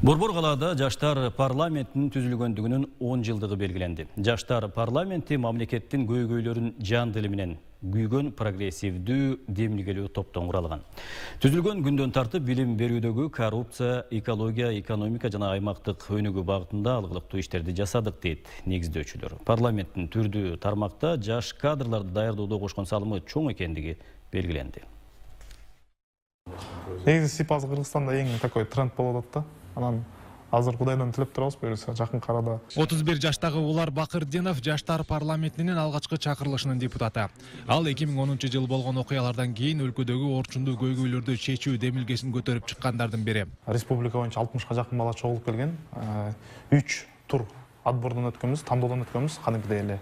Борбор қалада жаштар парламентінің түзілгендігінің 10 жылдығы белгіленді. Жаштар парламенті мамлекеттің көйгөйлерін жан діліменен күйгөн прогрессивді демілгелі топтан құралған. Түзілген күнден тартып білім берудегі коррупция, экология, экономика жана аймақтық өнігі бағытында алғылықты іштерді жасадық дейді негіздеушілер. Парламенттің түрді тармақта жаш кадрларды даярдоуда қошқан салымы чоң екендігі белгіленді. Негізі сипасы Қырғызстанда ең такой тренд болып атты. Анан азыр Кудайдан тилеп турабыз, буюрса жакын карада. 31 жаштагы Улар Бакырдинов жаштар парламентинин алгачкы чакырылышынын депутаты. Ал 2010 жыл болгон окуялардан кийин өлкөдөгү орчундуу көйгөйлөрдү чечүү демилгесин көтөрүп чыккандардын бири. Республика боюнча 60га жакын бала чогулуп келген. 3 тур отбордон өткөнбүз, тандоодон өткөнбүз, кадимкидей эле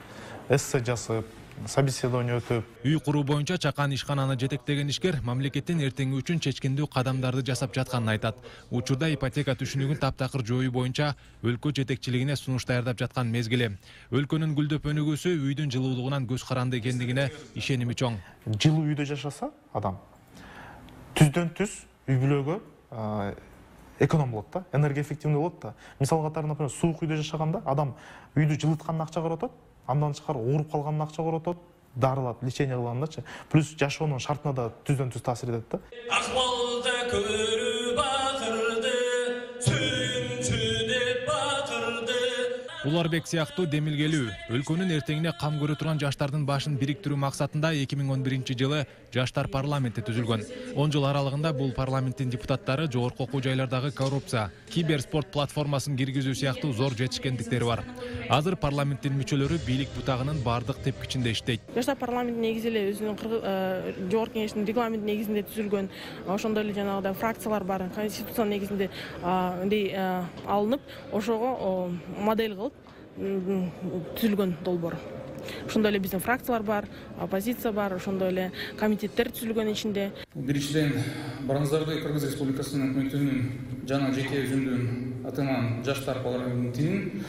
эссе жазып, собеседование өтүп. Үй куруу боюнча чакан ишкананы жетектеген ишкер мамлекеттин эртеңи үчүн чечкиндүү кадамдарды жасап жатканын айтат. Учурда ипотека түшүнүгүн таптакыр жоюу боюнча өлкө жетекчилигине сунуш даярдап жаткан мезгили. Өлкөнүн гүлдөп өнүгүүсү үйдүн жылуулугунан көз каранды экендигине ишеними чоң. Жылуу үйдө жашаса адам түздөн түз үй бүлөгө эконом болот да, энергия эффективный болот да. Мисал катары, например, суук үйдө жашаганда адам үйдү жылытканына акча коротот, андан тышкары ооруп калганына акча коротот, дарылап, лечение кылгандачы. Плюс жашоонун шартына да түздөн түз таасир этет да. Акбалда көрүп бакырды, сүйүнчү деп бакырды. Уларбек сыяктуу демилгелүү, өлкөнүн эртеңине кам көрө турган жаштардын башын бириктирүү максатында 2011 жылы жаштар парламенти түзүлгөн. 10 жыл аралыгында бул парламенттин депутаттары жогорку окуу жайлардагы коррупция, киберспорт платформасын киргизүү сыяктуу зор жетишкендиктери бар. Азыр парламенттин мүчөлөрү бийлик бутагынын бардык тепкичинде иштейт. Жаштар парламент негизи эле өзүнүн жогорку кеңештин регламент негизинде түзүлгөн, ошондой эле жанагыдай фракциялар бар, конституция негизинде алынып, ошого модель кылып түзүлгөн долбоор. Ошондой эле биздин фракциялар бар, оппозиция бар, ошондой эле комитеттер түзүлгөн ичинде. Биринчиден, барыңыздарды Кыргыз Республикасынын өкмөтүнүн жана жеке өзүмдүн атынан жаштар парламентинин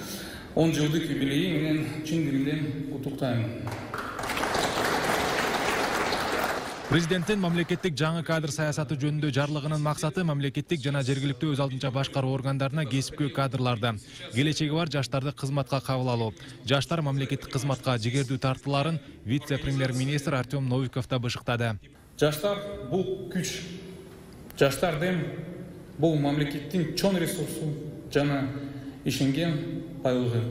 10 жылдык юбилейи менен чын дилимден куттуктайм. Президенттин мамлекеттик жаңы кадр саясаты жөнүндө жарлыгынын максаты мамлекеттик жана жергиликтүү өз алдынча башкаруу органдарына кесипкөй кадрларды, келечеги бар жаштарды кызматка кабыл алуу. Жаштар мамлекеттик кызматка жигердүү тартууларын вице-премьер-министр Артем Новиков да бышыктады. Жаштар бул күч. Жаштар дем бул мамлекеттин чоң ресурсу жана ишенген байлыгы.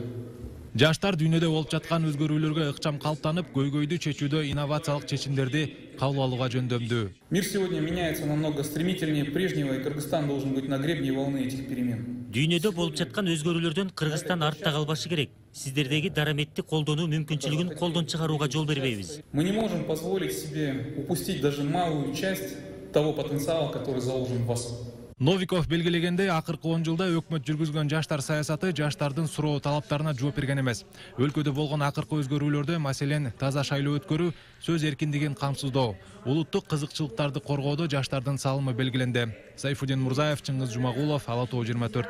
Жаштар дүйнөдө болуп жаткан өзгөрүүлөргө ыкчам калыптанып, көйгөйдү чечүүдө инновациялык чечимдерди кабыл алууга жөндөмдүү. Мир сегодня меняется намного стремительнее прежнего, и Кыргызстан должен быть на гребне волны этих перемен. Дүйнөдө болуп жаткан өзгөрүүлөрдөн Кыргызстан артта калбашы керек. Сиздердеги дараметти колдонуу мүмкүнчүлүгүн колдон чыгарууга жол бербейбиз. Мы не можем позволить себе упустить даже малую часть того потенциала, который заложен в вас. Новиков белгилегендей, акыркы 10 жылда өкмөт жүргүзгөн жаштар саясаты жаштардын суроо талаптарына жооп берген эмес. Өлкөдө болгон акыркы өзгөрүүлөрдө, маселен, таза шайлоо өткөрүү, сөз эркиндигин камсыздоо, улуттук кызыкчылыктарды коргоодо жаштардын салымы белгиленди. Сайфудин Мурзаев, Чыңгыз Жумагулов, Ала Тоо 24.